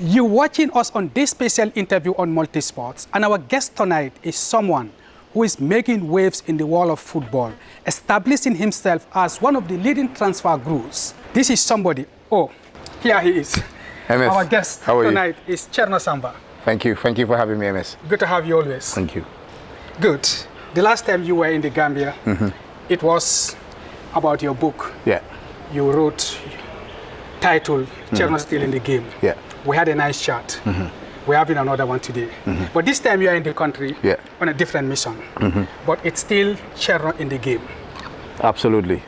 You're watching us on this special interview on Multisports, and our guest tonight is someone who is making waves in the world of football, establishing himself as one of the leading transfer gurus. This is somebody, here he is. MS, our guest tonight is Cherno Samba. Thank you for having me, MS. Good to have you always. Thank you. Good. The last time you were in the Gambia, it was about your book. Yeah. You wrote, titled, Cherno Still in the Game. Yeah. We had a nice chat. We're having another one today. But this time you are in the country on a different mission. But it's still Cherno in the Game. Absolutely.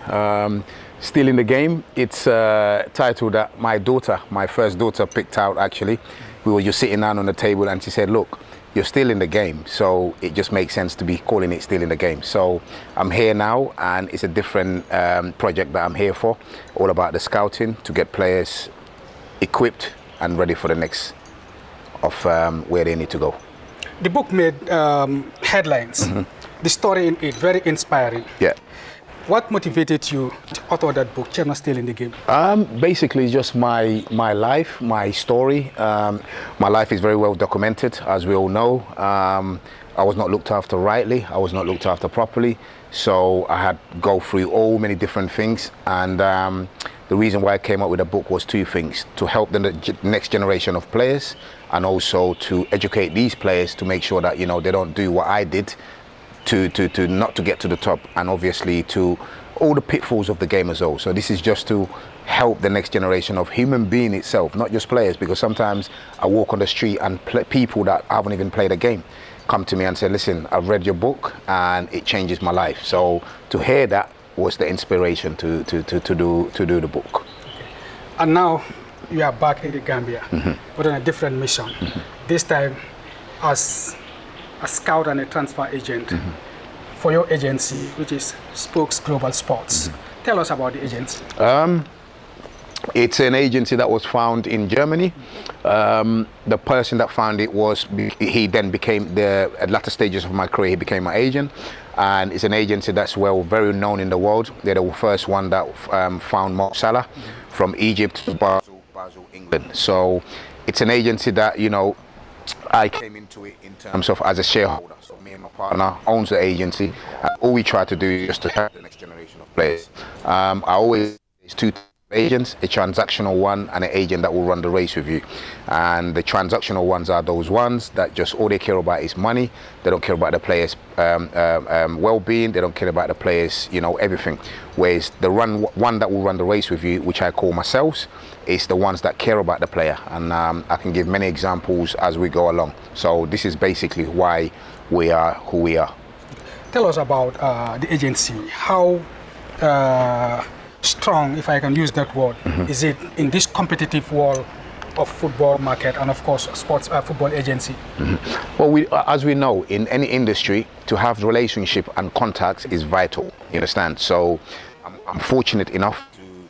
Still in the Game. It's a title that my daughter, my first daughter, picked out actually. We were just sitting down on the table and she said, look, you're still in the game. So it just makes sense to be calling it Still in the Game. So I'm here now and it's a different project that I'm here for. All about the scouting to get players equipped and ready for the next of where they need to go. The book made headlines. The story in it, very inspiring. Yeah. What motivated you to author that book, Cherno Still in the Game? Basically just my life, my story. My life is very well documented, as we all know. I was not looked after rightly. I was not looked after properly. So I had to go through all many different things. And the reason why I came up with a book was two things: to help the next generation of players, and also to educate these players to make sure that, you know, they don't do what I did to not to get to the top, and obviously to all the pitfalls of the game as well. So this is just to help the next generation of human being itself, not just players, because sometimes I walk on the street and people that haven't even played a game come to me and say, listen, I've read your book and it changes my life. So to hear that was the inspiration to do the book. Okay. And now you are back in the Gambia, but on a different mission. This time as a scout and a transfer agent for your agency, which is Spokes Global Sports. Tell us about the agency. It's an agency that was found in Germany. The person that found it he then became, at latter stages of my career, he became my agent. And it's an agency that's very known in the world. They're the first one that found Mo Salah from Egypt to Basel, England. So it's an agency that, you know, I came into it in terms of as a shareholder. So me and my partner owns the agency, and all we try to do is just to help the next generation of players. I always there's two agents: a transactional one and an agent that will run the race with you. And the transactional ones are those ones that just all they care about is money. They don't care about the players' well-being. They don't care about the players, you know, everything. Whereas the one that will run the race with you, which I call myself, is the ones that care about the player. And I can give many examples as we go along. So this is basically why we are who we are. Tell us about the agency. How strong, if I can use that word, is it in this competitive world of football market and of course sports football agency? Well, as we know, in any industry, to have relationship and contacts is vital. You understand? So I'm fortunate enough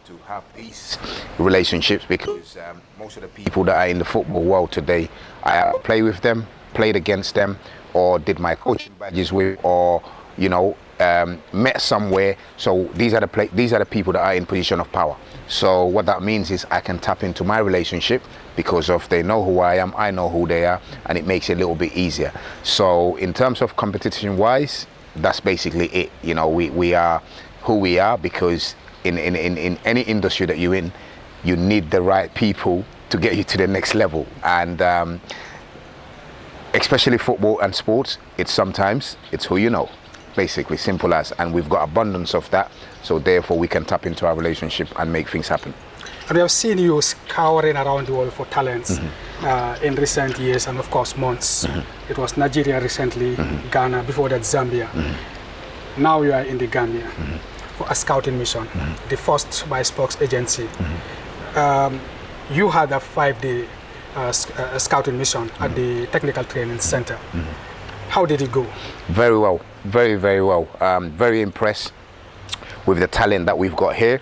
to have these relationships because most of the people that are in the football world today, I play with them, played against them, or did my coaching badges with, or, you know, met somewhere. So these are the people that are in position of power. So what that means is I can tap into my relationship because of they know who I am, I know who they are, and it makes it a little bit easier. So in terms of competition wise, that's basically it. You know, we are who we are because in any industry that you're in, you need the right people to get you to the next level. And especially football and sports, it's who you know. Basically, simple as, and we've got abundance of that, so therefore we can tap into our relationship and make things happen. And we have seen you scouring around the world for talents in recent years and of course months. It was Nigeria recently, Ghana, before that Zambia. Now you are in the Gambia for a scouting mission, the first by Spokes agency. You had a 5-day scouting mission at the Technical Training Center. How did it go? Very well, very, very well. Very impressed with the talent that we've got here.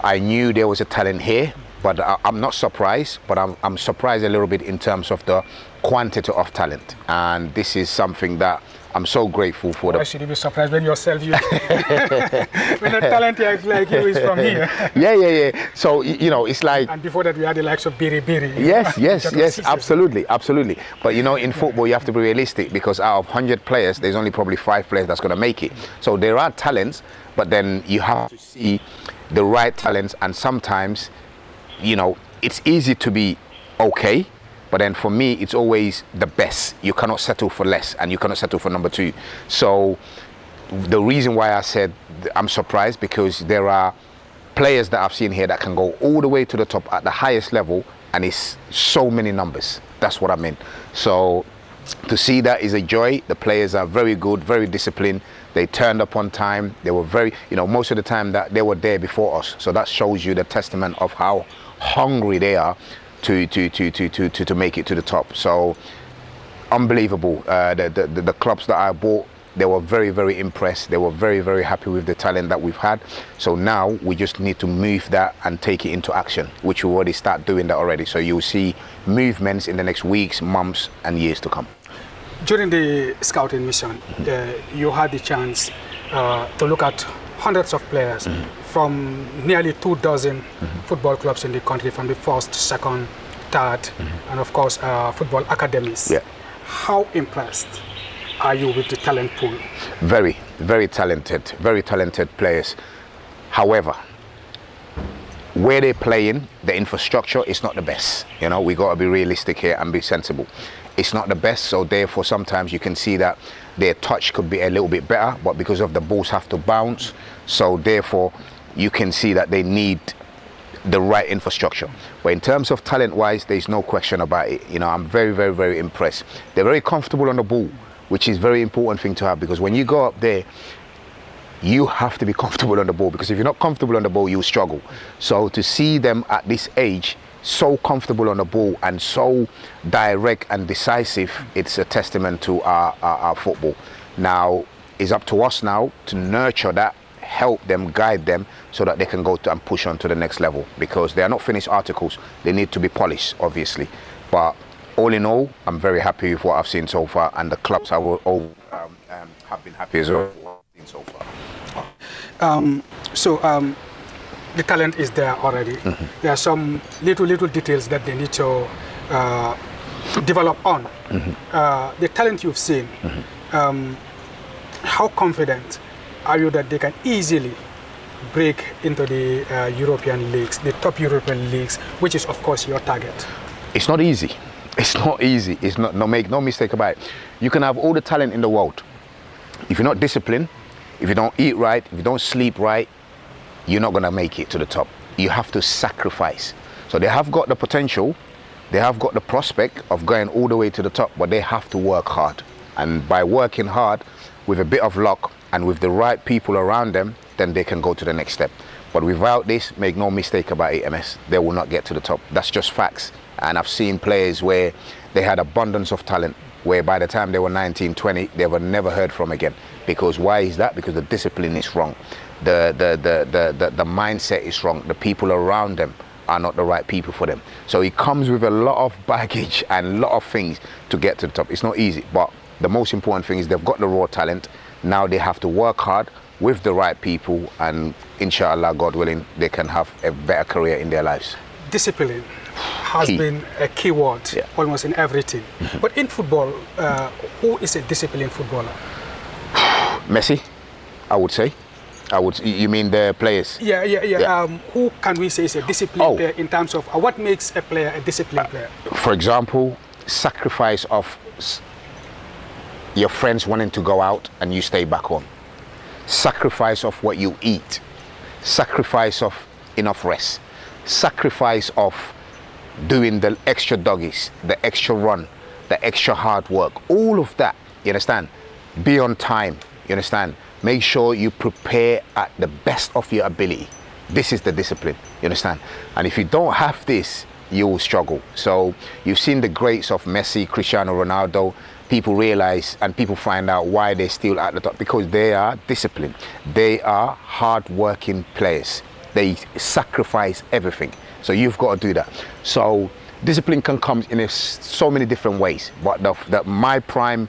I knew there was a talent here, but I'm not surprised, but I'm surprised a little bit in terms of the quantity of talent. And this is something that I'm so grateful for Why should you be surprised when yourself, when a talent like you is from here? Yeah. So, it's like... And before that, we had the likes of Biri Biri. Yes, absolutely. But, in football, you have to be realistic, because out of 100 players, there's only probably 5 players that's going to make it. So there are talents, but then you have to see the right talents, and sometimes, it's easy to be okay, but then for me, it's always the best. You cannot settle for less, and you cannot settle for number 2. So the reason why I said I'm surprised, because there are players that I've seen here that can go all the way to the top at the highest level, and it's so many numbers. That's what I mean. So to see that is a joy. The players are very good, very disciplined. They turned up on time. They were very, most of the time that they were there before us. So that shows you the testament of how hungry they are to make it to the top. So unbelievable. The clubs that I bought, they were very, very impressed. They were very, very happy with the talent that we've had. So now we just need to move that and take it into action, which we already start doing that already. So you'll see movements in the next weeks, months, and years to come. During the scouting mission, you had the chance to look at hundreds of players from nearly 24 football clubs in the country, from the first, second, third, and of course football academies. Yeah. How impressed are you with the talent pool? Very, very talented players. However, where they're playing, the infrastructure is not the best. We got to be realistic here and be sensible. It's not the best, so therefore sometimes you can see that their touch could be a little bit better, but because of the balls have to bounce, so therefore you can see that they need the right infrastructure. But in terms of talent-wise, there's no question about it. I'm very, very, very impressed. They're very comfortable on the ball, which is a very important thing to have, because when you go up there, you have to be comfortable on the ball, because if you're not comfortable on the ball, you'll struggle. So to see them at this age so comfortable on the ball and so direct and decisive, it's a testament to our football. Now, it's up to us now to nurture that, help them, guide them, so that they can go to and push on to the next level, because they are not finished articles. They need to be polished, obviously. But all in all, I'm very happy with what I've seen so far, and the clubs have been happy as well with what I've seen so far. The talent is there already. There are some little details that they need to develop on. The talent you've seen, how confident are you that they can easily break into the European leagues, the top European leagues, which is of course your target? It's not easy. Make no mistake about it. You can have all the talent in the world. If you're not disciplined, if you don't eat right, if you don't sleep right, you're not going to make it to the top. You have to sacrifice. So they have got the potential, they have got the prospect of going all the way to the top, but they have to work hard. And by working hard, with a bit of luck and with the right people around them, then they can go to the next step. But without this, make no mistake about it, MS, they will not get to the top. That's just facts. And I've seen players where they had abundance of talent, where by the time they were 19, 20, they were never heard from again. Because why is that? Because the discipline is wrong. The mindset is wrong. The people around them are not the right people for them. So it comes with a lot of baggage and a lot of things to get to the top. It's not easy, but the most important thing is they've got the raw talent. Now they have to work hard with the right people, and inshallah, God willing, they can have a better career in their lives. Discipline has been a key word almost in everything. But in football, who is a disciplined footballer? Messi, I would say. You mean the players? Yeah. Who can we say is a disciplined player in terms of what makes a player a disciplined player? For example, sacrifice of your friends wanting to go out and you stay back home. Sacrifice of what you eat. Sacrifice of enough rest. Sacrifice of doing the extra doggies, the extra run, the extra hard work. All of that, you understand? Be on time, you understand? Make sure you prepare at the best of your ability. This is the discipline, you understand? And if you don't have this, you will struggle. So you've seen the greats of Messi, Cristiano Ronaldo. People realize and people find out why they're still at the top, because they are disciplined. They are hard-working players. They sacrifice everything. So you've got to do that. So discipline can come in so many different ways, but my prime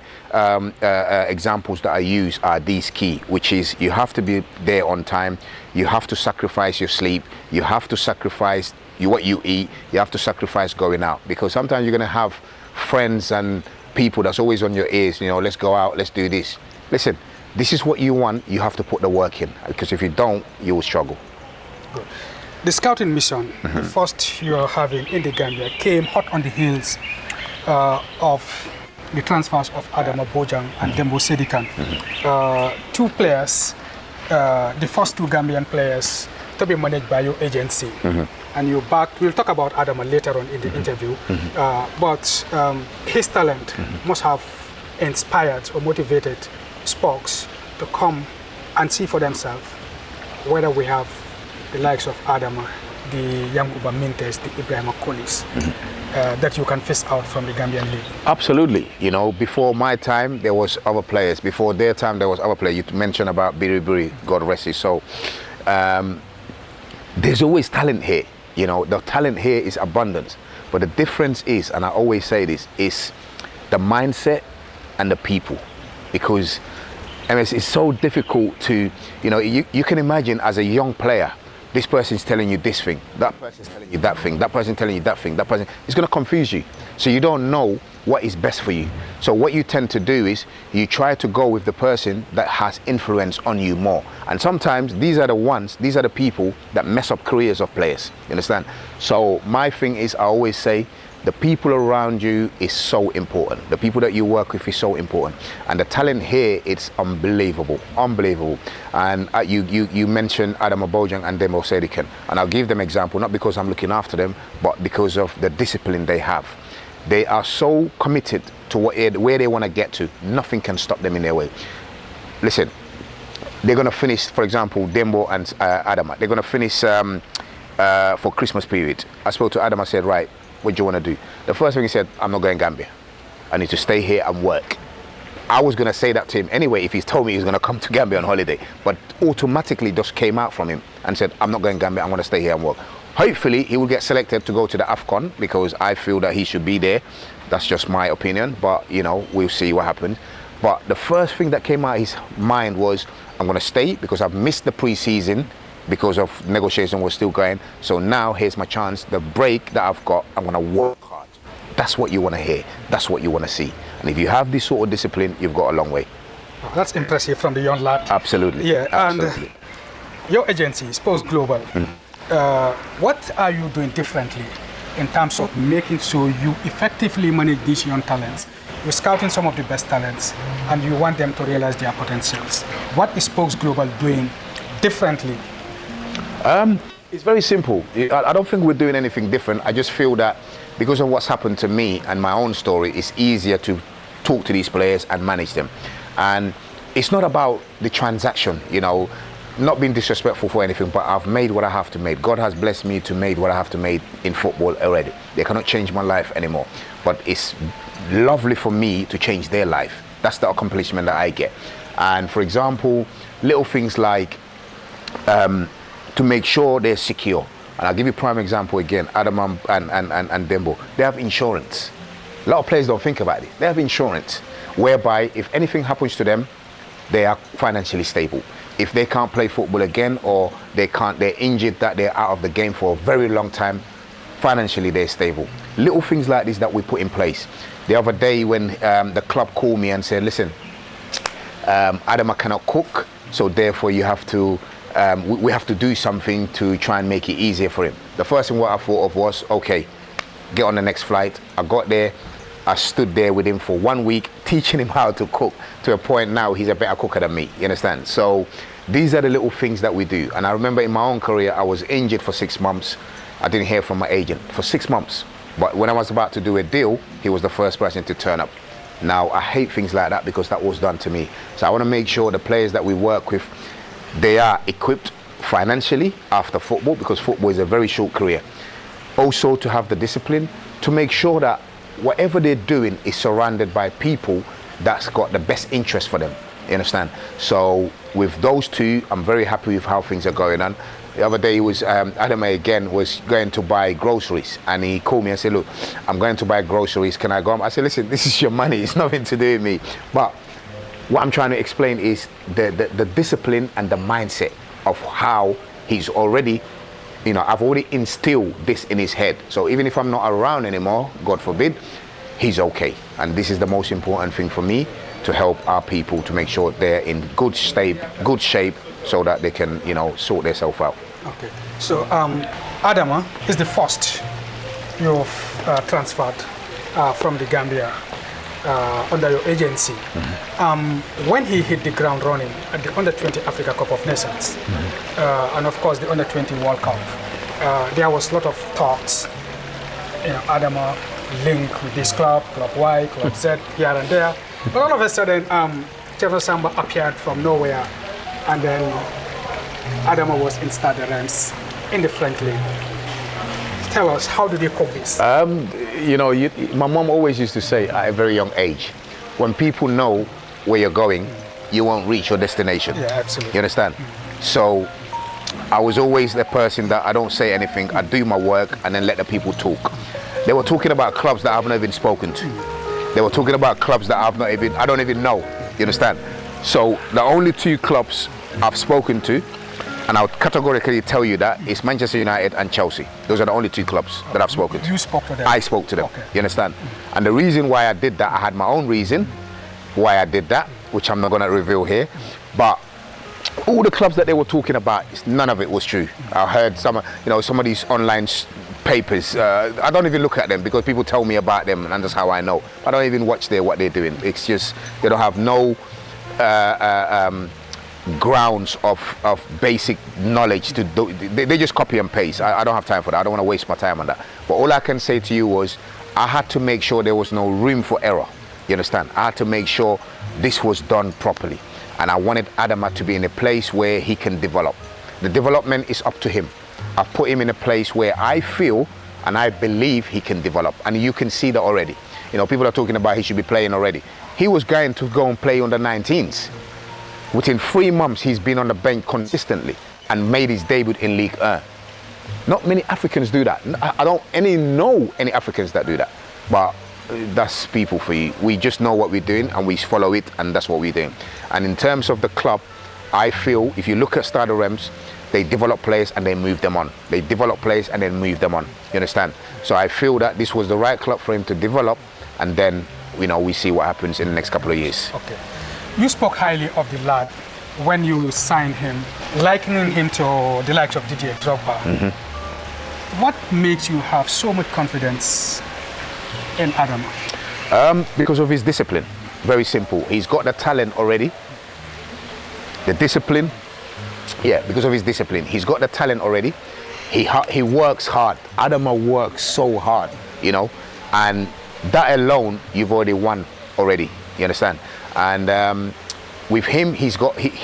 examples that I use are these key, which is you have to be there on time, you have to sacrifice your sleep, you have to sacrifice what you eat, you have to sacrifice going out, because sometimes you're going to have friends and people that's always on your ears, let's go out, let's do this. Listen, this is what you want, you have to put the work in, because if you don't, you will struggle. Good. The scouting mission, the first you are having in the Gambia, came hot on the heels of the transfers of Adama Bojang and Dembo Sedikan. Two players, the first two Gambian players to be managed by your agency. And we'll talk about Adama later on in the interview, but his talent must have inspired or motivated Spokes to come and see for themselves whether we have the likes of Adama, the Yankuba Mintes, the Ibrahim Kolis, that you can fish out from the Gambian League. Absolutely. Before my time, there was other players. Before their time, there was other players. You mentioned about Biri, God rest his soul. There's always talent here. The talent here is abundance. But the difference is, and I always say this, is the mindset and the people. Because it's so difficult to, you can imagine as a young player, this person's telling you this thing, that person's telling you that thing, that person's telling you that thing, that person, it's going to confuse you. So you don't know what is best for you. So what you tend to do is you try to go with the person that has influence on you more. And sometimes these are the people that mess up careers of players. You understand? So my thing is, I always say, the people around you is so important. The people that you work with is so important. And the talent here, it's unbelievable, unbelievable. And you mentioned Adama Bojang and Dembo Sedikan. And I'll give them example, not because I'm looking after them, but because of the discipline they have. They are so committed to where they want to get to. Nothing can stop them in their way. Listen, they're going to finish, for example, Dembo and Adama. They're going to finish for Christmas period. I spoke to Adama, I said, right, what do you want to do? The first thing he said, I'm not going Gambia. I need to stay here and work. I was going to say that to him anyway if he's told me he's going to come to Gambia on holiday. But automatically just came out from him and said, I'm not going Gambia, I'm going to stay here and work. Hopefully he will get selected to go to the AFCON because I feel that he should be there. That's just my opinion, but we'll see what happens. But the first thing that came out of his mind was, I'm going to stay because I've missed the pre-season because of negotiation was still going. So now here's my chance. The break that I've got, I'm going to work hard. That's what you want to hear. That's what you want to see. And if you have this sort of discipline, you've got a long way. Oh, that's impressive from the young lad. Absolutely. Yeah, absolutely. And your agency, Sports Global, what are you doing differently in terms of making sure you effectively manage these young talents? You're scouting some of the best talents and you want them to realize their potentials. What is Sports Global doing differently? It's very simple. I don't think we're doing anything different. I just feel that because of what's happened to me and my own story, it's easier to talk to these players and manage them. And it's not about the transaction, not being disrespectful for anything, but I've made what I have to make. God has blessed me to make what I have to make in football already. They cannot change my life anymore. But it's lovely for me to change their life. That's the accomplishment that I get. And for example, little things like to make sure they're secure. And I'll give you a prime example again, Adam and Dembo. They have insurance. A lot of players don't think about it. They have insurance, whereby if anything happens to them, they are financially stable. If they can't play football again, or they're injured, that they're out of the game for a very long time, financially they're stable. Little things like this that we put in place. The other day when the club called me and said, listen, Adama cannot cook, so therefore you have to we have to do something to try and make it easier for him. The first thing what I thought of was, okay, get on the next flight. I got there, I stood there with him for 1 week, teaching him how to cook, to a point now he's a better cooker than me, you understand? So these are the little things that we do. And I remember in my own career, I was injured for 6 months. I didn't hear from my agent for 6 months. But when I was about to do a deal, he was the first person to turn up. Now, I hate things like that because that was done to me. So I want to make sure the players that we work with, they are equipped financially after football, because football is a very short career. Also to have the discipline to make sure that whatever they're doing is surrounded by people that's got the best interest for them. You understand? So with those two, I'm very happy with how things are going on. The other day was Adama again was going to buy groceries, and he called me and said, look, I'm going to buy groceries, can I go? I said, listen, this is your money, it's nothing to do with me. But what I'm trying to explain is the discipline and the mindset of how he's already, you know, I've already instilled this in his head. So even if I'm not around anymore, God forbid, he's okay. And this is the most important thing for me, to help our people to make sure they're in good shape, so that they can, you know, sort themselves out. Okay. So Adama is the first you've transferred from the Gambia under your agency. When he hit the ground running at the Under-20 Africa Cup of Nations, and of course the Under-20 World Cup, there was a lot of talks, you know, Adama linked with this club, Club Y, Club Z, here and there. But all of a sudden, Cherno Samba appeared from nowhere, and then Adama was in Stade Reims in the French league. Tell us, how did you cope this? You know, my mom always used to say at a very young age, when people know where you're going, you won't reach your destination. Yeah, absolutely. You understand? So I was always the person that I don't say anything, I do my work and then let the people talk. They were talking about clubs that I've not even spoken to. They were talking about clubs that I don't even know. You understand? So the only two clubs I've spoken to, and I would categorically tell you that, is Manchester United and Chelsea. Those are the only two clubs that I've spoken to. You spoke to them? I spoke to them. Okay. You understand? And the reason why I did that, I had my own reason why I did that, which I'm not going to reveal here. But all the clubs that they were talking about, none of it was true. I heard some of these online papers. I don't even look at them because people tell me about them, and that's how I know. I don't even watch what they're doing. It's just they don't have no grounds of basic knowledge to do. They just copy and paste. I don't have time for that. I don't want to waste my time on that. But all I can say to you was, I had to make sure there was no room for error. You understand? I had to make sure this was done properly, and I wanted Adama to be in a place where he can develop. The development is up to him. I've put him in a place where I feel and I believe he can develop, and you can see that already. You know, people are talking about he should be playing already. He was going to go and play under 19s. Within 3 months, he's been on the bench consistently and made his debut in League 1. Not many Africans do that. I don't know any Africans that do that. But that's people for you. We just know what we're doing and we follow it, and that's what we're doing. And in terms of the club, I feel if you look at Stade Reims, they develop players and they move them on. They develop players and then move them on. You understand? So I feel that this was the right club for him to develop, and then, you know, we see what happens in the next couple of years. Okay. You spoke highly of the lad when you signed him, likening him to the likes of Didier Drogba. What makes you have so much confidence in Adama? Because of his discipline. Very simple. He's got the talent already. The discipline. Yeah, because of his discipline. He's got the talent already. He works hard. Adama works so hard, you know, and that alone, you've already won already. You understand? And with him, he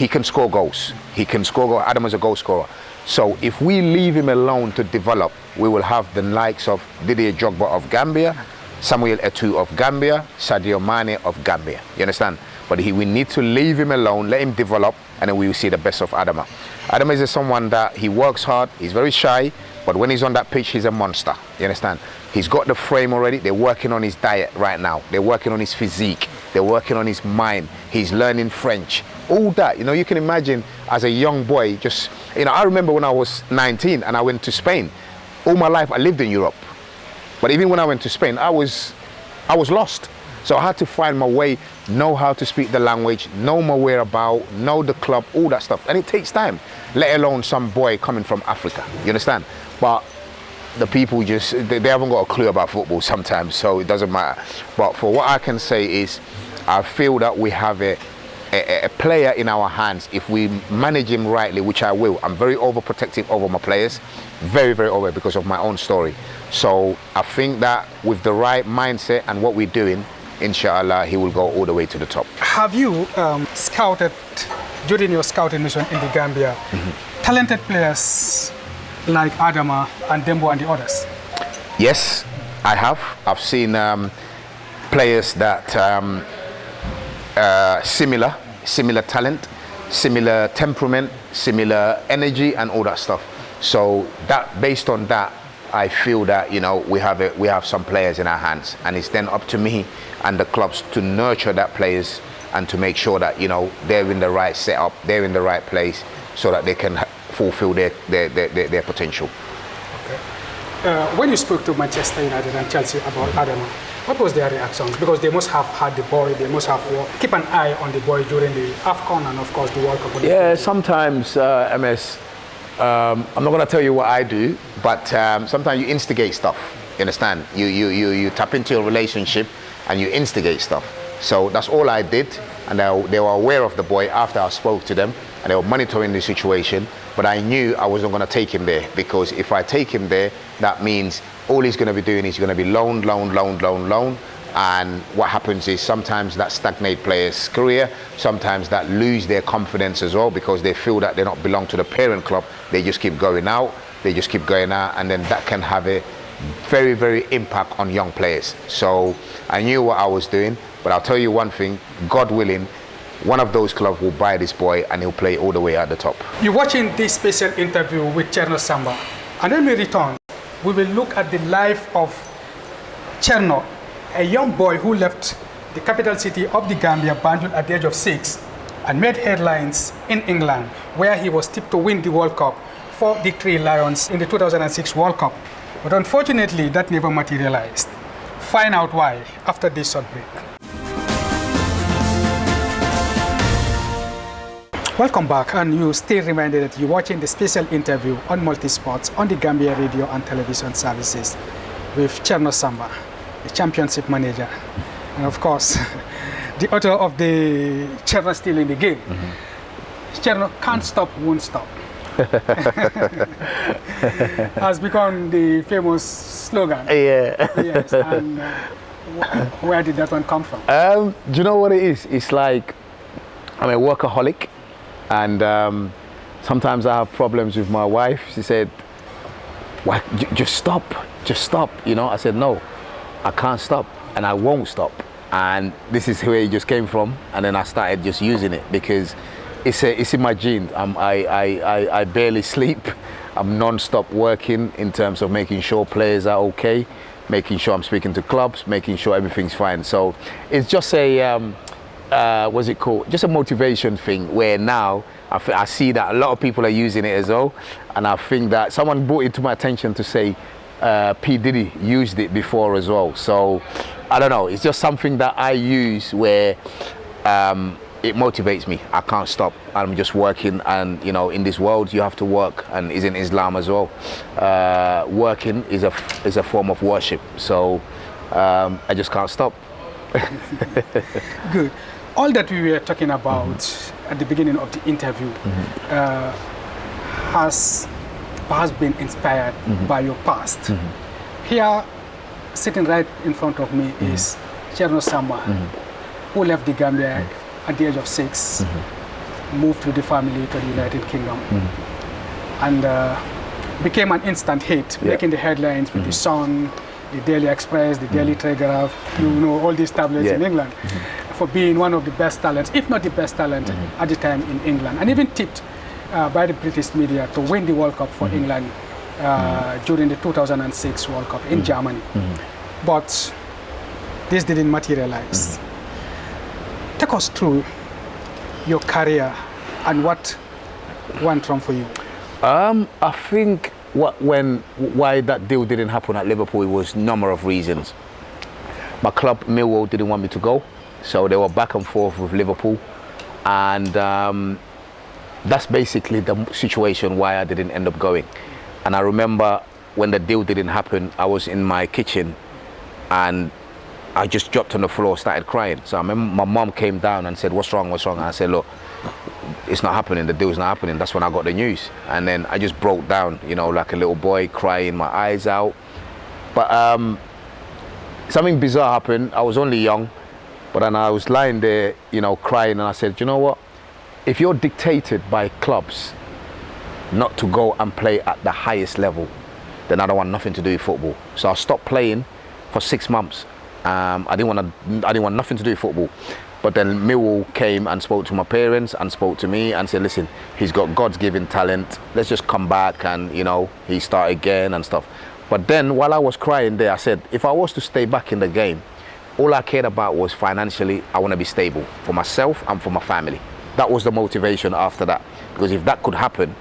can score goals. He can score goals. Adama's a goal scorer. So if we leave him alone to develop, we will have the likes of Didier Drogba of Gambia, Samuel Eto'o of Gambia, Sadio Mane of Gambia. You understand? But we need to leave him alone, let him develop, and then we will see the best of Adama. Adama is someone that he works hard, he's very shy, but when he's on that pitch, he's a monster. You understand? He's got the frame already. They're working on his diet right now. They're working on his physique. They're working on his mind. He's learning French. All that, you know, you can imagine as a young boy, just, you know, I remember when I was 19 and I went to Spain. All my life I lived in Europe. But even when I went to Spain, I was lost. So I had to find my way, know how to speak the language, know my whereabouts, know the club, all that stuff. And it takes time, let alone some boy coming from Africa. You understand? But the people just, they haven't got a clue about football sometimes, so it doesn't matter. But for what I can say is, I feel that we have a player in our hands if we manage him rightly, which I will. I'm very overprotective over my players, very, very over, because of my own story. So I think that with the right mindset and what we're doing, inshallah, he will go all the way to the top. Have you scouted, during your scouting mission in the Gambia, talented players like Adama and Dembo and the others? Yes, I have. I've seen players that similar similar talent, similar temperament, similar energy, and all that stuff. So that, based on that, I feel that, you know, we have some players in our hands, and it's then up to me and the clubs to nurture that players and to make sure that, you know, they're in the right setup, they're in the right place, so that they can fulfill their potential. Okay. When you spoke to Manchester United and Chelsea about Adama, what was their reactions? Because they must have had the boy, they must have keep an eye on the boy during the AFCON and of course the World Cup. Yeah, sometimes, MS, I'm not going to tell you what I do, but sometimes you instigate stuff. You understand? You tap into your relationship and you instigate stuff. So that's all I did, and they were aware of the boy after I spoke to them, and they were monitoring the situation. But I knew I wasn't going to take him there, because if I take him there, that means all he's going to be doing is going to be loan. And what happens is sometimes that stagnate players' career, sometimes that lose their confidence as well, because they feel that they don't belong to the parent club. They just keep going out, and then that can have a very, very impact on young players. So I knew what I was doing, but I'll tell you one thing, God willing, one of those clubs will buy this boy and he'll play all the way at the top. You're watching this special interview with Cherno Samba, and when we return, we will look at the life of Cherno, a young boy who left the capital city of the Gambia, Banjul, at the age of 6 and made headlines in England, where he was tipped to win the World Cup for the Three Lions in the 2006 World Cup. But unfortunately, that never materialized. Find out why after this short break. Welcome back, and you still reminded that you're watching the special interview on Multisports on the Gambia radio and television services with Cherno Samba, the championship manager, and of course, the author of the Cherno Still in the Game. Cherno can't stop, won't stop. Has become the famous slogan. Yeah. Yes. And where did that one come from? Do you know what it is? It's like, I'm a workaholic, and sometimes I have problems with my wife. She said, "Why, just stop, you know." I said, "No, I can't stop, and I won't stop." And this is where it just came from, and then I started just using it because it's in my genes. I barely sleep. I'm non-stop working in terms of making sure players are okay, making sure I'm speaking to clubs, making sure everything's fine. So it's just a what's it called? Just a motivation thing, where now I see that a lot of people are using it as well, and I think that someone brought it to my attention to say P. Diddy used it before as well. So I don't know, it's just something that I use where it motivates me. I can't stop. I'm just working, and you know, in this world you have to work, and is in Islam as well. Working is a form of worship. So I just can't stop. Good. All that we were talking about at the beginning of the interview has perhaps been inspired by your past. Here, sitting right in front of me is Cherno Samba, who left the Gambia at the age of 6, moved with the family to the United Kingdom, and became an instant hit, making the headlines with the Sun, the Daily Express, the Daily Telegraph, you know, all these tablets in England, for being one of the best talents, if not the best talent at the time in England, and even tipped by the British media to win the World Cup for England during the 2006 World Cup in Germany. But this didn't materialize. Take us through your career and what went wrong for you. I think why that deal didn't happen at Liverpool, it was a number of reasons. My club, Millwall, didn't want me to go, so they were back and forth with Liverpool, and that's basically the situation why I didn't end up going. And I remember when the deal didn't happen, I was in my kitchen and I just dropped on the floor, started crying. So I remember my mom came down and said, what's wrong? And I said, look, it's not happening, the deal's not happening. That's when I got the news. And then I just broke down, you know, like a little boy, crying my eyes out. But something bizarre happened. I was only young, but then I was lying there, you know, crying, and I said, you know what? If you're dictated by clubs not to go and play at the highest level, then I don't want nothing to do with football. So I stopped playing for 6 months. I didn't want nothing to do with football. But then Millwall came and spoke to my parents and spoke to me and said, listen, he's got God's given talent. Let's just come back and, you know, he start again and stuff. But then while I was crying there, I said, if I was to stay back in the game, all I cared about was financially, I want to be stable for myself and for my family. That was the motivation after that. Because if that could happen,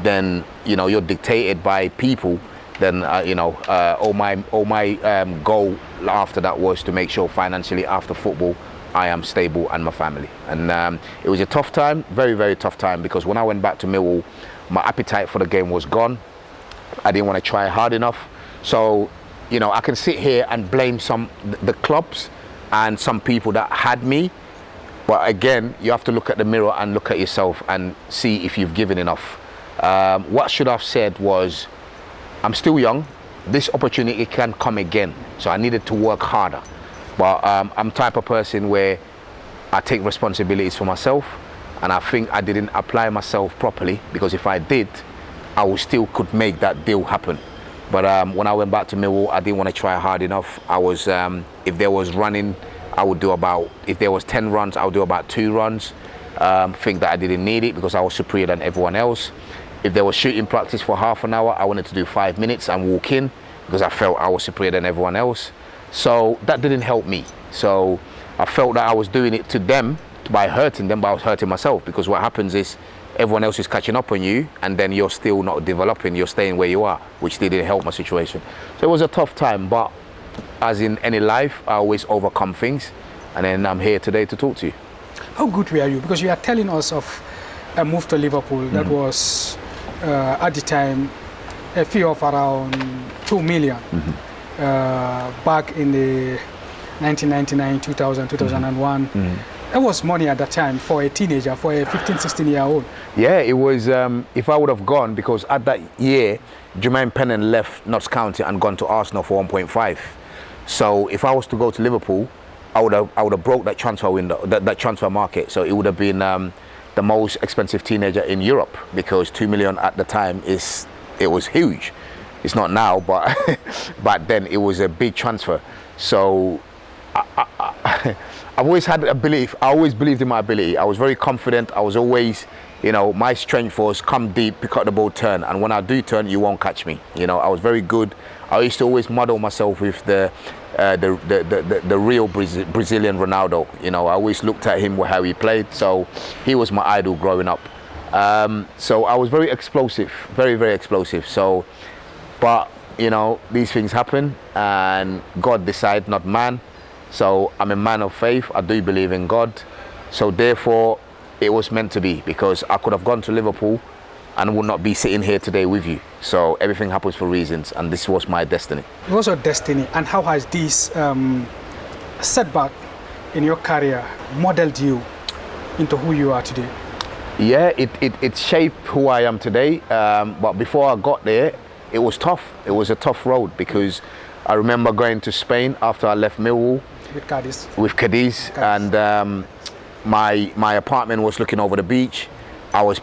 then, you know, you're dictated by people. Then, you know, all my goal after that was to make sure financially after football, I am stable and my family. And it was a tough time, very, very tough time, because when I went back to Millwall, my appetite for the game was gone. I didn't want to try hard enough. So, you know, I can sit here and blame the clubs and some people that had me. But again, you have to look at the mirror and look at yourself and see if you've given enough. What should I have said was, I'm still young. This opportunity can come again. So I needed to work harder. But I'm the type of person where I take responsibilities for myself, and I think I didn't apply myself properly, because if I did, I still could make that deal happen. But when I went back to Millwall, I didn't want to try hard enough. I was, if there was running, I would do about, if there was 10 runs, I would do about 2 runs. Think that I didn't need it because I was superior than everyone else. If there was shooting practice for half an hour, I wanted to do 5 minutes and walk in because I felt I was superior than everyone else. So that didn't help me. So I felt that I was doing it to them by hurting them, but I was hurting myself, because what happens is everyone else is catching up on you and then you're still not developing, you're staying where you are, which didn't help my situation. So it was a tough time, but as in any life, I always overcome things, and then I'm here today to talk to you. How good were you? Because you are telling us of a move to Liverpool that was at the time a fee of around 2 million. Back in the 1999, 2000, 2001. That was money at that time for a teenager, for a 15, 16-year-old. Yeah, it was, if I would have gone, because at that year, Jermaine Pennant left Notts County and gone to Arsenal for 1.5. So if I was to go to Liverpool, I would have broke that transfer window, that transfer market. So it would have been the most expensive teenager in Europe, because 2 million at the time it was huge. It's not now, but back then it was a big transfer. So I've always had a belief. I always believed in my ability. I was very confident. I was always, you know, my strength was come deep, pick up the ball, turn. And when I do turn, you won't catch me. You know, I was very good. I used to always model myself with the real Brazilian Ronaldo. You know, I always looked at him how he played. So he was my idol growing up. So I was very explosive, very, very explosive. So, but you know, these things happen, and God decides, not man. So I'm a man of faith. I do believe in God. So therefore, it was meant to be, because I could have gone to Liverpool and would not be sitting here today with you. So everything happens for reasons, and this was my destiny. It was your destiny. And how has this setback in your career modeled you into who you are today? Yeah, it shaped who I am today. But before I got there, it was tough. It was a tough road, because I remember going to Spain after I left Millwall. With Cadiz. And my apartment was looking over the beach. I was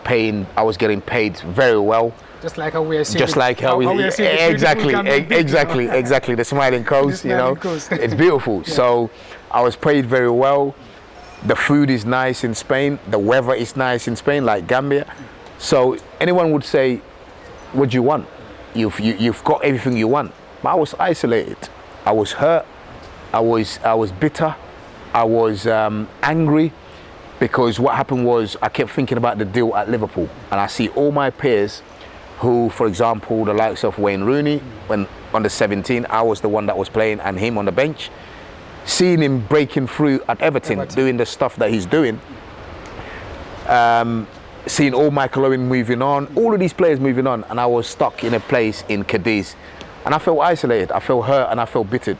getting paid very well. Just like how we are seeing. Just like how we are seeing. Exactly. The smiling coast, you know. It's beautiful. Yeah. So I was paid very well. The food is nice in Spain. The weather is nice in Spain, like Gambia. So anyone would say, what do you want? You've got everything you want. But I was isolated. I was hurt. I was bitter. I was angry, because what happened was I kept thinking about the deal at Liverpool, and I see all my peers who, for example, the likes of Wayne Rooney, when under 17, I was the one that was playing and him on the bench, seeing him breaking through at Everton, doing the stuff that he's doing, seeing all Michael Owen moving on, all of these players moving on, and I was stuck in a place in Cadiz, and I felt isolated, I felt hurt, and I felt bittered.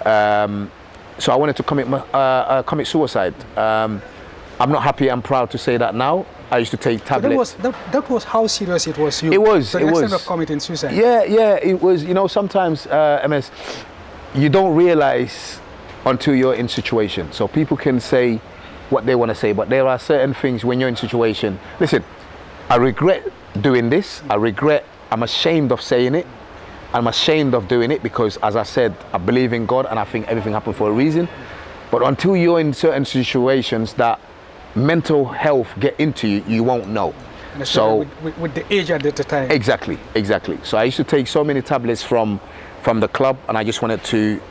So I wanted to commit suicide. I'm not happy and proud to say that now. I used to take tablets. That was how serious it was. It was. To the extent of committing suicide. Yeah, it was. You know, sometimes, MS, you don't realize until you're in situation. So people can say what they want to say, but there are certain things when you're in situation. Listen, I regret doing this. I'm ashamed of saying it. I'm ashamed of doing it, because, as I said, I believe in God and I think everything happened for a reason. But until you're in certain situations that mental health get into you, you won't know. And So with the age at the time. exactly. So I used to take so many tablets from the club, and I just wanted to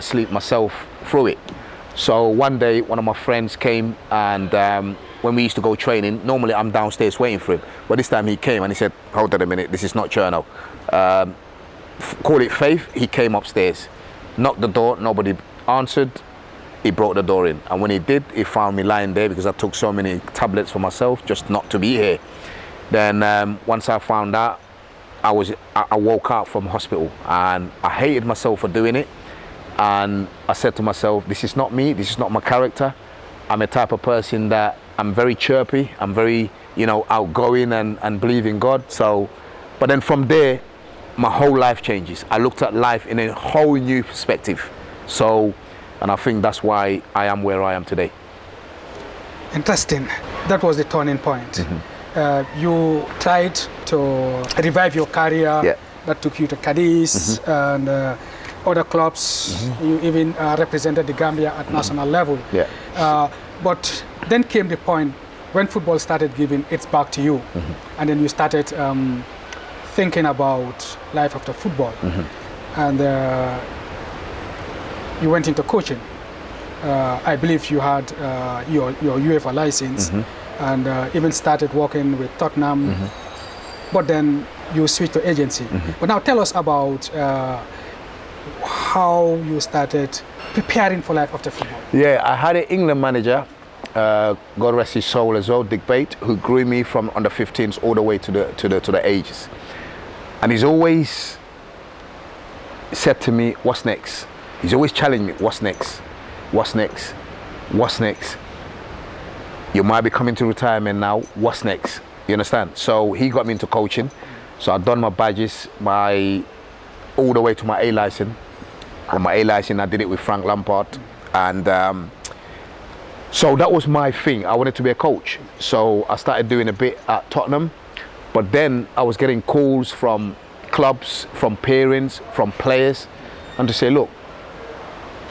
sleep myself through it. So one day, one of my friends came, and when we used to go training, normally I'm downstairs waiting for him. But this time he came and he said, "Hold on a minute, this is not Cherno. Call it faith." He came upstairs, knocked the door, nobody answered. He broke the door in, and when he did, he found me lying there because I took so many tablets for myself just not to be here. Then once I found out, I woke up from hospital, and I hated myself for doing it. And I said to myself, this is not me, this is not my character. I'm a type of person that I'm very chirpy, I'm very, outgoing and believe in God. So, but then from there, my whole life changes. I looked at life in a whole new perspective. So, and I think that's why I am where I am today. Interesting. That was the turning point. You tried to revive your career. Yeah. That took you to Cadiz and other clubs. You even represented the Gambia at national level. Yeah. But then came the point when football started giving its back to you, and then you started thinking about life after football, and you went into coaching. I believe you had your UEFA license, and even started working with Tottenham. But then you switched to agency. But now tell us about how you started preparing for life after football. Yeah, I had an England manager, God rest his soul as well, Dick Bate, who grew me from under 15s all the way to the ages. And he's always said to me, "What's next?" He's always challenged me, "What's next? What's next? What's next? You might be coming to retirement now. What's next?" You understand? So he got me into coaching. So I've done my badges, all the way to my A license. On my A license, I did it with Frank Lampard, and so that was my thing. I wanted to be a coach. So I started doing a bit at Tottenham, but then I was getting calls from clubs, from parents, from players, and to say, "Look,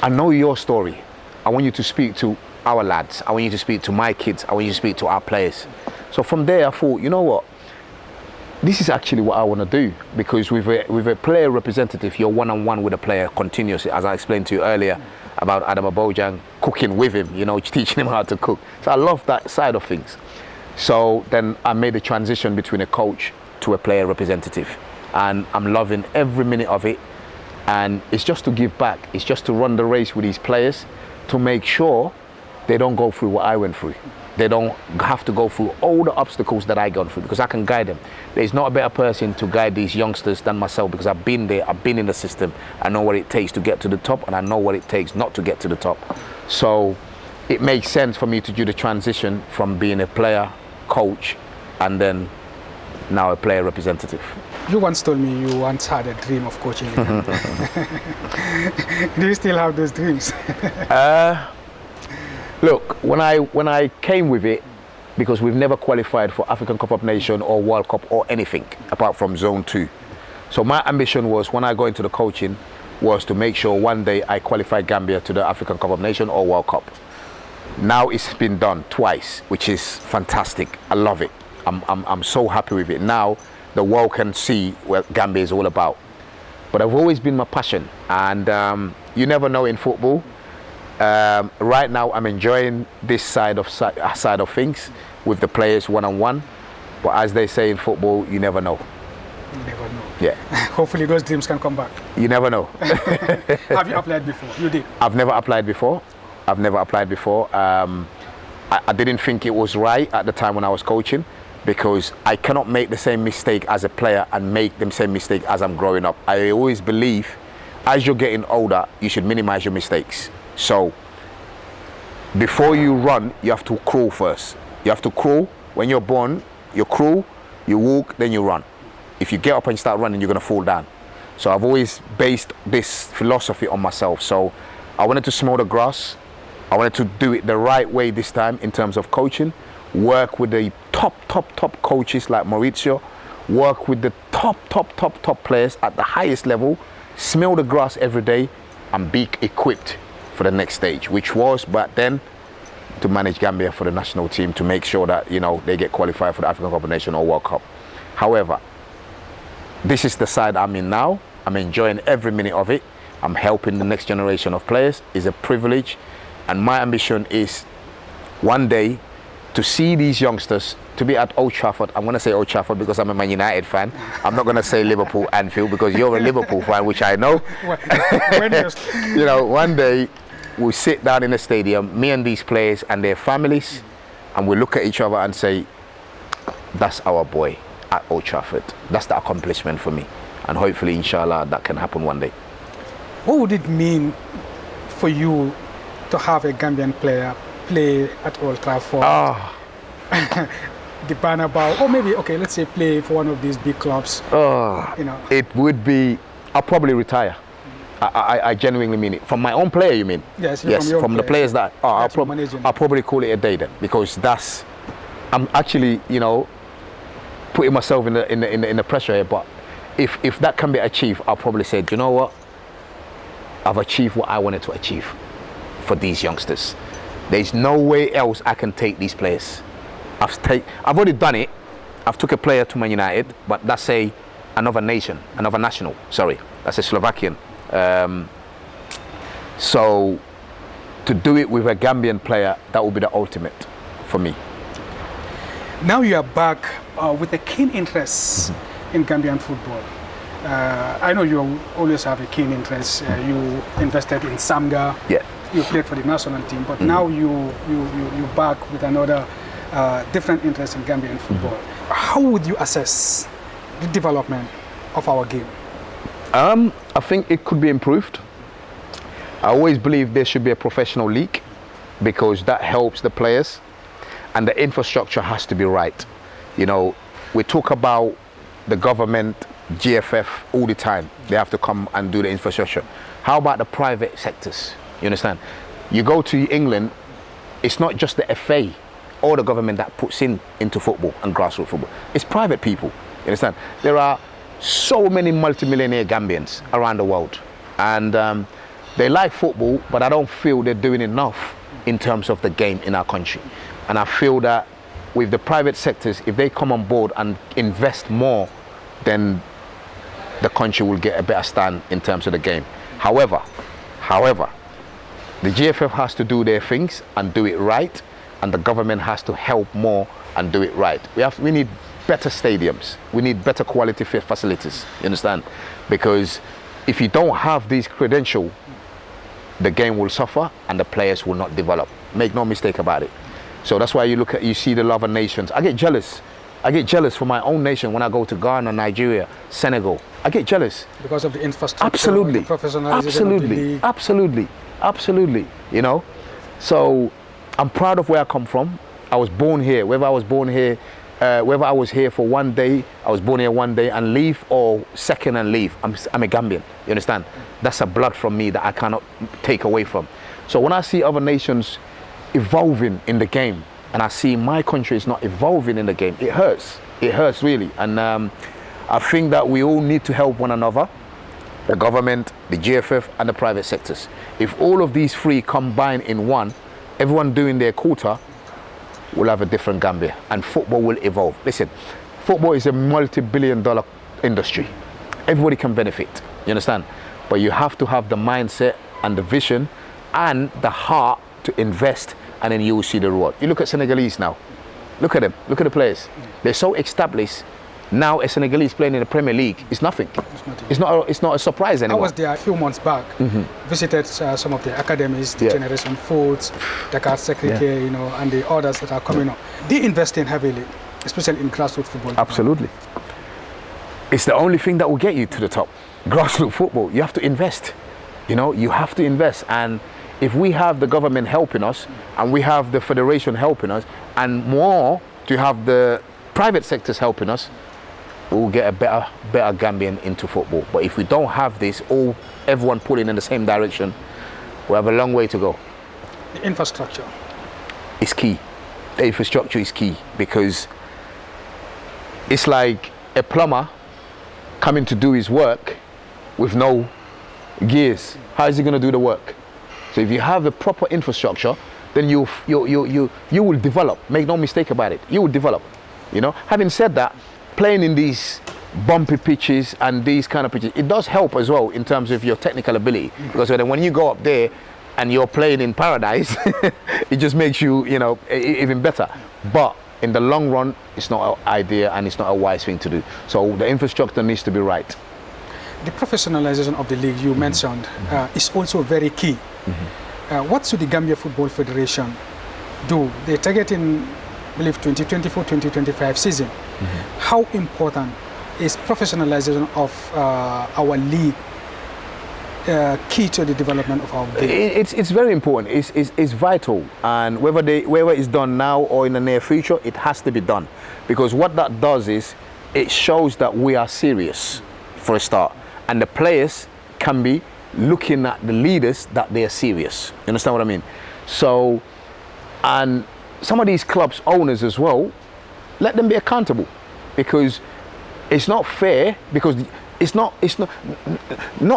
I know your story. I want you to speak to our lads. I want you to speak to my kids. I want you to speak to our players." So from there, I thought, you know what? This is actually what I want to do, because with a player representative, you're one-on-one with a player continuously, as I explained to you earlier about Adam Abojang, cooking with him, teaching him how to cook. So I love that side of things. So then I made the transition between a coach to a player representative, and I'm loving every minute of it. And it's just to give back. It's just to run the race with these players to make sure they don't go through what I went through. They don't have to go through all the obstacles that I gone through, because I can guide them. There's not a better person to guide these youngsters than myself, because I've been there, I've been in the system. I know what it takes to get to the top, and I know what it takes not to get to the top. So it makes sense for me to do the transition from being a player, coach, and then now a player representative. You once told me you once had a dream of coaching. Do you still have those dreams? Look, when I came with it, because we've never qualified for African Cup of Nations or World Cup or anything apart from Zone 2. So my ambition was, when I go into the coaching, was to make sure one day I qualify Gambia to the African Cup of Nations or World Cup. Now it's been done twice, which is fantastic. I love it. I'm so happy with it. Now the world can see what Gambia is all about. But I've always been my passion, and you never know in football. Right now I'm enjoying this side of things with the players one-on-one, but as they say in football, you never know. You never know. Yeah. Hopefully those dreams can come back. You never know. Have you applied before? You did? I've never applied before. I didn't think it was right at the time when I was coaching, because I cannot make the same mistake as a player and make the same mistake as I'm growing up. I always believe as you're getting older, you should minimize your mistakes. So before you run, you have to crawl first. You have to crawl. When you're born, you crawl, you walk, then you run. If you get up and start running, you're going to fall down. So I've always based this philosophy on myself. So I wanted to smell the grass. I wanted to do it the right way this time in terms of coaching. Work with the top coaches like Mauricio. Work with the top players at the highest level. Smell the grass every day and be equipped for the next stage, which was back then to manage Gambia for the national team, to make sure that, you know, they get qualified for the African Cup of Nations or World Cup. However, this is the side I'm in now. I'm enjoying every minute of it. I'm helping the next generation of players. It's a privilege, and my ambition is one day to see these youngsters, to be at Old Trafford. I'm going to say Old Trafford because I'm a Man United fan. I'm not going to say Liverpool, Anfield, because you're a Liverpool fan, which I know. You know, one day we'll sit down in the stadium, me and these players and their families, and we'll look at each other and say, that's our boy at Old Trafford. That's the accomplishment for me. And hopefully, inshallah, that can happen one day. What would it mean for you to have a Gambian player play at Old Trafford, the Bernabeu, or maybe, okay, let's say play for one of these big clubs? You know, it would be, I'll probably retire. I genuinely mean it. From my own player, you mean? Yes, from the players that I'll probably call it a day then, because that's, I'm actually, you know, putting myself in the pressure here. But if that can be achieved, I'll probably say, do you know what? I've achieved what I wanted to achieve for these youngsters. There's no way else I can take these players. I've already done it. I've took a player to Man United, but that's another national. Sorry, that's a Slovakian. So to do it with a Gambian player, that would be the ultimate for me. Now you are back with a keen interest in Gambian football. I know you always have a keen interest. You invested in Samga. Yeah. You played for the national team, but now you back with another different interest in Gambian football. How would you assess the development of our game? I think it could be improved. I always believe there should be a professional league, because that helps the players, and the infrastructure has to be right. You know, we talk about the government, GFF all the time. They have to come and do the infrastructure. How about the private sectors? You understand? You go to England, it's not just the FA or the government that puts into football and grassroots football. It's private people. You understand? There are so many multimillionaire Gambians around the world, and they like football, but I don't feel they're doing enough in terms of the game in our country. And I feel that with the private sectors, if they come on board and invest more, then the country will get a better stand in terms of the game. However, the GFF has to do their things and do it right, and the government has to help more and do it right. We need better stadiums. We need better quality facilities. You understand? Because if you don't have these credentials, the game will suffer and the players will not develop. Make no mistake about it. So that's why you see the other nations. I get jealous. I get jealous for my own nation when I go to Ghana, Nigeria, Senegal. I get jealous. Because of the infrastructure, absolutely, the professionalization of the league. Absolutely. You know, so I'm proud of where I come from. I was born here. Whether I was here for one day, I was born here one day and leave, or second and leave. I'm a Gambian. You understand? That's a blood from me that I cannot take away from. So when I see other nations evolving in the game, and I see my country is not evolving in the game, it hurts. It hurts really. And I think that we all need to help one another, the government, the GFF, and the private sectors. If all of these three combine in one, everyone doing their quota, we'll have a different Gambia, and football will evolve. Listen, football is a multi-billion-dollar industry. Everybody can benefit, you understand? But you have to have the mindset and the vision and the heart to invest, and then you will see the reward. You look at Senegalese now. Look at them. Look at the players. They're so established. Now a Senegalese playing in the Premier League is nothing. It's not a surprise anymore. I was there a few months back. Visited some of the academies, the Generation Foods, Dakar Secretary, you know, and the others that are coming up. They invest in heavily, especially in grassroots football. Absolutely. It's the only thing that will get you to the top. Grassroots football. You have to invest. You know, you have to invest. And if we have the government helping us, and we have the federation helping us, and more to have the private sectors helping us, we'll get a better Gambian into football. But if we don't have this, everyone pulling in the same direction, we have a long way to go. The infrastructure is key. The infrastructure is key, because it's like a plumber coming to do his work with no gears. How is he going to do the work? So if you have a proper infrastructure, then you will develop. Make no mistake about it. You will develop. You know. Having said that, playing in these bumpy pitches and these kind of pitches, it does help as well in terms of your technical ability. Because then when you go up there and you're playing in paradise, it just makes you, you know, even better. But in the long run, it's not an idea and it's not a wise thing to do. So the infrastructure needs to be right. The professionalization of the league you mentioned is also very key. What should the Gambia Football Federation do? They target in, I believe, 2024-2025 season. How important is professionalization of our league key to the development of our game? It's very important. It's vital, and whether it's done now or in the near future, it has to be done, because what that does is it shows that we are serious for a start, and the players can be looking at the leaders that they are serious. You understand what I mean? So, and some of these clubs owners as well, let them be accountable, because it's not fair, because not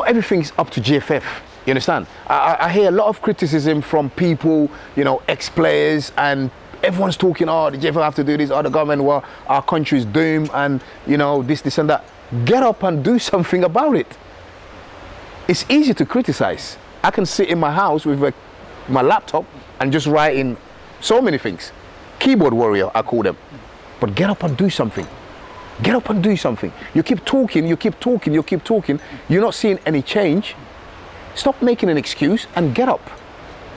everything's up to GFF. You understand? I hear a lot of criticism from people, you know, ex-players, and everyone's talking, oh, the GFF have to do this, oh, the government, well, our country's doomed, and, you know, this and that. Get up and do something about it. It's easy to criticize. I can sit in my house with my laptop and just write in so many things. Keyboard warrior, I call them. But get up and do something. Get up and do something. You keep talking, you're not seeing any change. Stop making an excuse and get up.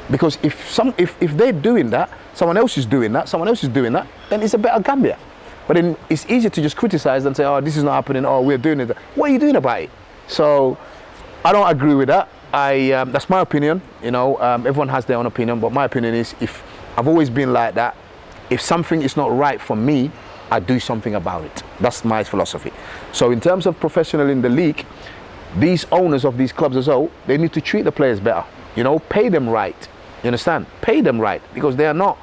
Because if they're doing that, someone else is doing that, then it's a better Gambia. But then it's easy to just criticize and say, oh, this is not happening, oh, we're doing it. What are you doing about it? So I don't agree with that. That's my opinion. You know, everyone has their own opinion, but my opinion is, if I've always been like that, if something is not right for me, I do something about it. That's my philosophy. So in terms of professional in the league, these owners of these clubs as well, they need to treat the players better. You know, pay them right. You understand? Pay them right, because they are not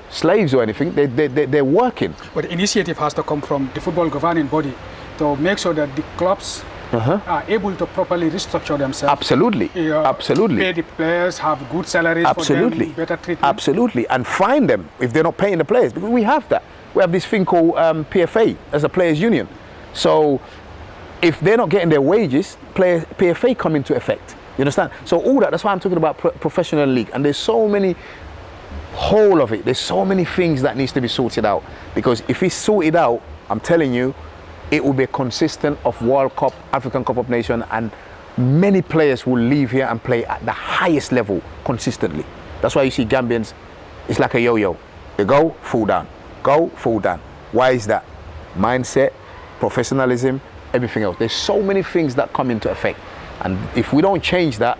slaves or anything. They're working. But the initiative has to come from the football governing body to make sure that the clubs are able to properly restructure themselves. Absolutely. Absolutely. Pay the players, have good salaries for them, better treatment. Absolutely. And fine them if they're not paying the players. Because we have that. We have this thing called PFA as a players' union. So if they're not getting their wages, PFA come into effect. You understand? So all that's why I'm talking about professional league. And there's so many whole of it. There's so many things that needs to be sorted out. Because if it's sorted out, I'm telling you, it will be consistent of World Cup, African Cup of Nations, and many players will leave here and play at the highest level consistently. That's why you see Gambians, it's like a yo-yo. They go, fall down. Go, fall down. Why is that? Mindset, professionalism, everything else. There's so many things that come into effect. And if we don't change that,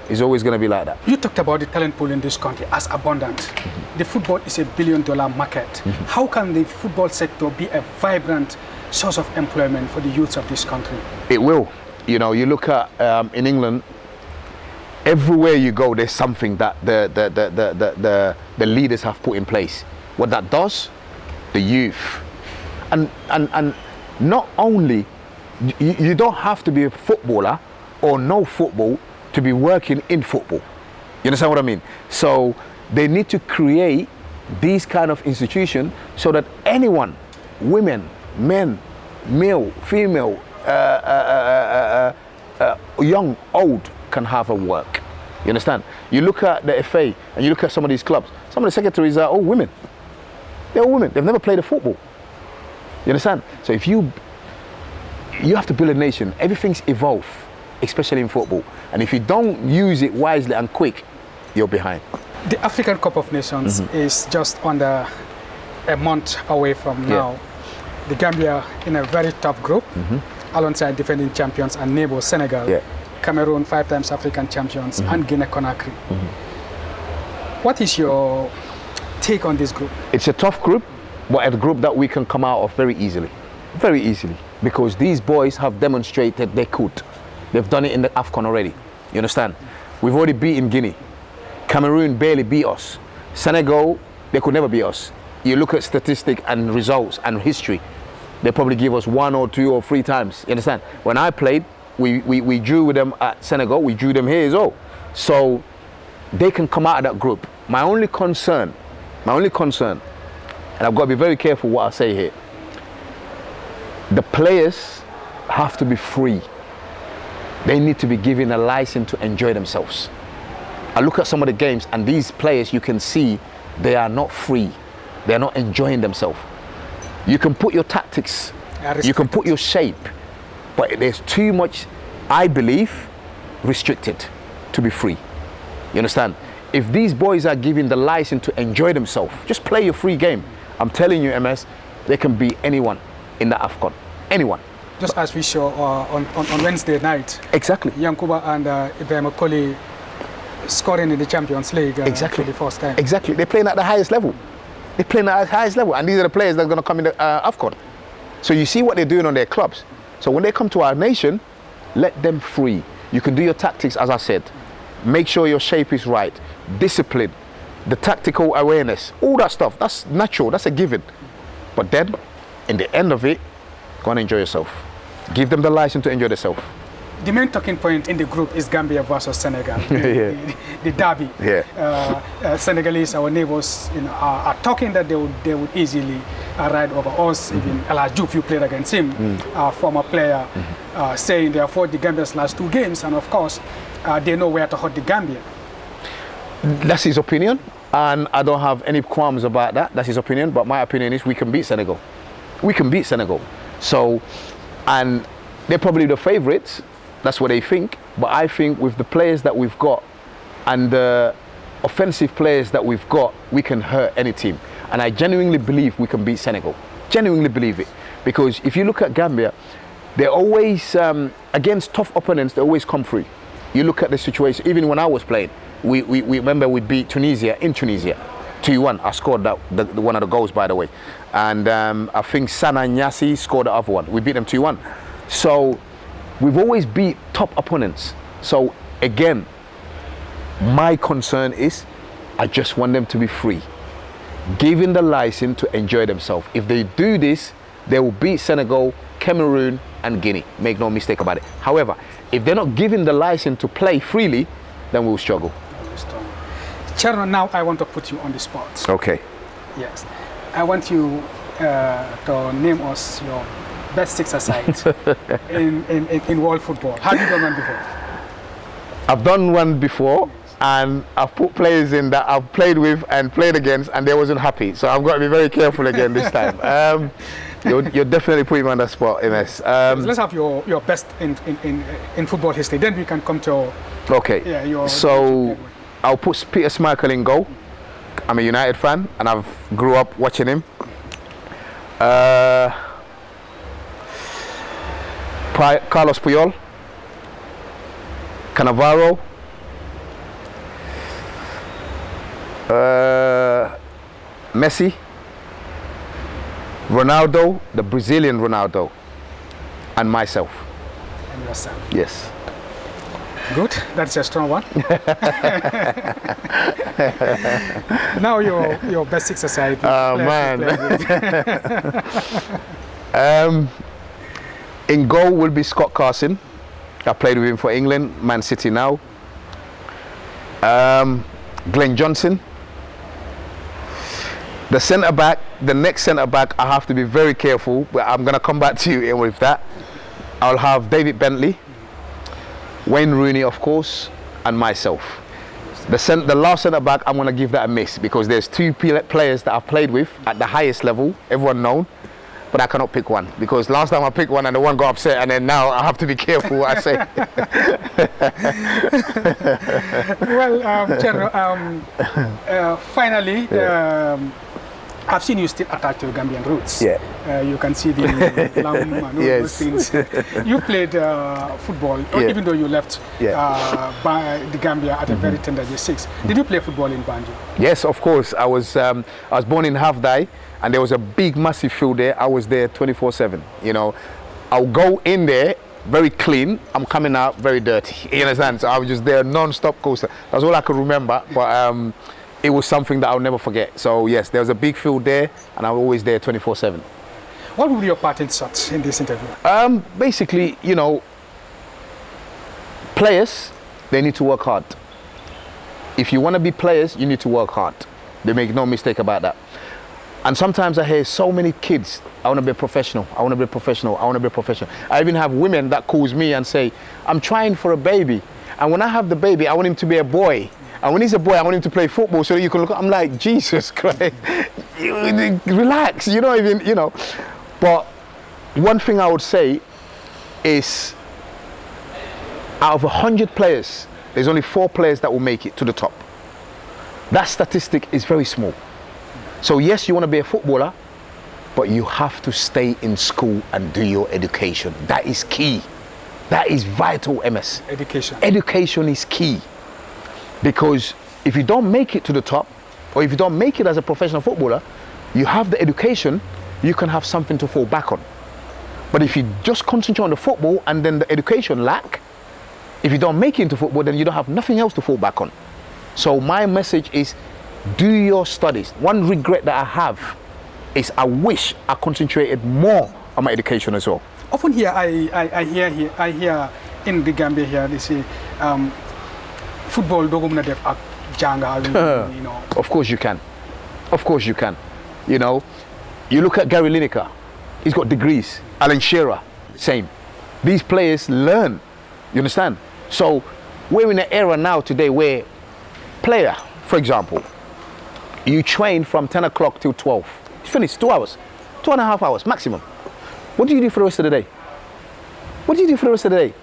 it's always going to be like that. You talked about the talent pool in this country as abundant. The football is $1 billion market. How can the football sector be a vibrant source of employment for the youths of this country? It will. You know, you look at in England, everywhere you go, there's something that the leaders have put in place. What that does, the youth, and not only you don't have to be a footballer or know football to be working in football. You understand what I mean? So they need to create these kind of institutions so that anyone, women, men, male, female, young, old, can have a work. You understand? You look at the FA and you look at some of these clubs, some of the secretaries are all women. They're all women. They've never played a football. You understand? So if you have to build a nation, everything's evolved, especially in football. And if you don't use it wisely and quick, you're behind. The African Cup of Nations is just under a month away from now. The Gambia in a very tough group, alongside defending champions and neighbor Senegal, Cameroon, 5 times African champions, and Guinea-Conakry. What is your take on this group? It's a tough group, but a group that we can come out of very easily. Very easily. Because these boys have demonstrated they could. They've done it in the AFCON already. You understand? We've already beaten Guinea. Cameroon barely beat us. Senegal, they could never beat us. You look at statistics and results and history, they probably give us 1 or 2 or 3 times. You understand? When I played, we drew with them at Senegal, we drew them here as well. So they can come out of that group. My only concern, and I've got to be very careful what I say here, the players have to be free. They need to be given a license to enjoy themselves. I look at some of the games, and these players, you can see they are not free. They're not enjoying themselves. You can put your tactics, you can put your shape, but there's too much, I believe, restricted to be free. You understand? If these boys are given the license to enjoy themselves, just play your free game. I'm telling you, MS, they can beat anyone in the AFCON. Anyone. Just as we saw on Wednesday night. Exactly. Yankuba and Ibrahim Okoli scoring in the Champions League exactly. for the first time. Exactly. They're playing at the highest level. They're playing at the highest level. And these are the players that are going to come in the AFCON. So you see what they're doing on their clubs. So when they come to our nation, let them free. You can do your tactics, as I said. Make sure your shape is right. Discipline. The tactical awareness. All that stuff. That's natural. That's a given. But then, in the end of it, go and enjoy yourself. Give them the license to enjoy themselves. The main talking point in the group is Gambia versus Senegal, the derby. Yeah. Senegalese, our neighbors, are talking that they would easily ride over us. Even El Hadjouf, you played against him, former player, saying they have fought the Gambia's last 2 games, and of course, they know where to hurt the Gambia. That's his opinion, and I don't have any qualms about that. That's his opinion, but my opinion is we can beat Senegal. We can beat Senegal. So, and they're probably the favourites. That's what they think. But I think with the players that we've got and the offensive players that we've got, we can hurt any team. And I genuinely believe we can beat Senegal. Genuinely believe it. Because if you look at Gambia, they're always, against tough opponents, they always come through. You look at the situation, even when I was playing, we remember we beat Tunisia in Tunisia. 2-1. I scored one of the goals, by the way. And I think Sana Nyasi scored the other one. We beat them 2-1. So we've always beat top opponents. So again, my concern is I just want them to be free. Given the license to enjoy themselves. If they do this, they will beat Senegal, Cameroon, and Guinea. Make no mistake about it. However, if they're not given the license to play freely, then we'll struggle. Cherno, now I want to put you on the spot. Okay. Yes. I want you to name us your best 6-a-side in world football. Have you done one before? I've done one before, and I've put players in that I've played with and played against, and they wasn't happy. So I've got to be very careful again this time. You're definitely putting me on the spot, MS. Let's have your best in football history. Then we can come to. Okay. Yeah. So I'll put Peter Schmeichel in goal. I'm a United fan, and I've grew up watching him. Carlos Puyol, Cannavaro, Messi, Ronaldo, the Brazilian Ronaldo, and myself. And yourself. Yes. Good, that's a strong one. Now your best 6-a-side. Oh man. In goal will be Scott Carson. I played with him for England, Man City now. Glenn Johnson. The centre-back, the next centre-back, I have to be very careful, but I'm going to come back to you with that. I'll have David Bentley, Wayne Rooney, of course, and myself. The last centre-back, I'm going to give that a miss because there's 2 players that I've played with at the highest level, everyone known, but I cannot pick one because last time I picked one and the one got upset, and then now I have to be careful what I say. Well, Cherno, finally, I've seen you still attached to Gambian roots. Yeah. You can see the lamb and all those things. You played football, even though you left the Gambia at a very tender age 6. Did you play football in Banjul? Yes, of course. I was born in Halfdai, and there was a big, massive field there. I was there 24/7. You know, I'll go in there very clean. I'm coming out very dirty. You understand? So I was just there non-stop coaster. That's all I could remember. But it was something that I'll never forget. So yes, there was a big field there, and I'm always there 24/7. What would be your parting shots in this interview? Basically, you know, players, they need to work hard. If you want to be players, you need to work hard. They make no mistake about that. And sometimes I hear so many kids, I want to be a professional, I want to be a professional, I want to be a professional. I even have women that calls me and say, I'm trying for a baby. And when I have the baby, I want him to be a boy. And when he's a boy, I want him to play football so that you can look. I'm like, Jesus Christ, relax, you don't even, you know. But one thing I would say is, out of 100 players, there's only 4 players that will make it to the top. That statistic is very small. So yes, you want to be a footballer, but you have to stay in school and do your education. That is key. That is vital, MS. Education. Education is key. Because if you don't make it to the top, or if you don't make it as a professional footballer, you have the education, you can have something to fall back on. But if you just concentrate on the football and then the education lack, if you don't make it into football, then you don't have nothing else to fall back on. So my message is, do your studies. One regret that I have is I wish I concentrated more on my education as well. Often here, I hear in the Gambia here, they say, football dogum def ak janga, you know. Of course you can. Of course you can. You know, you look at Gary Lineker, he's got degrees. Alan Shearer, same. These players learn, you understand? So we're in an era now today where player, for example, you train from 10 o'clock till 12. It's finished, 2 hours, 2.5 hours maximum. What do you do for the rest of the day? What do you do for the rest of the day?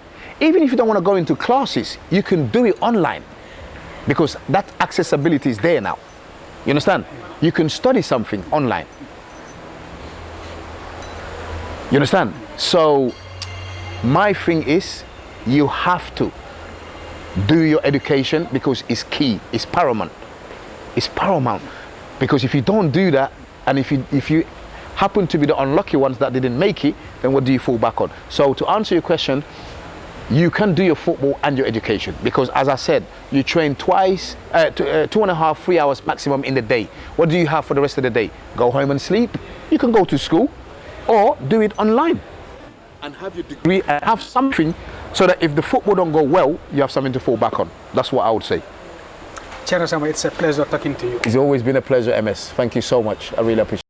Even if you don't want to go into classes, you can do it online because that accessibility is there now. You understand? You can study something online. You understand? So my thing is, you have to do your education because it's key, it's paramount. It's paramount. Because if you don't do that, and if you happen to be the unlucky ones that didn't make it, then what do you fall back on? So to answer your question, you can do your football and your education because, as I said, you train twice, 2.5, 3 hours maximum in the day. What do you have for the rest of the day? Go home and sleep. You can go to school or do it online and have your degree and have something so that if the football don't go well, you have something to fall back on. That's what I would say. Cherno Samba, it's a pleasure talking to you. It's always been a pleasure, MS. Thank you so much. I really appreciate it.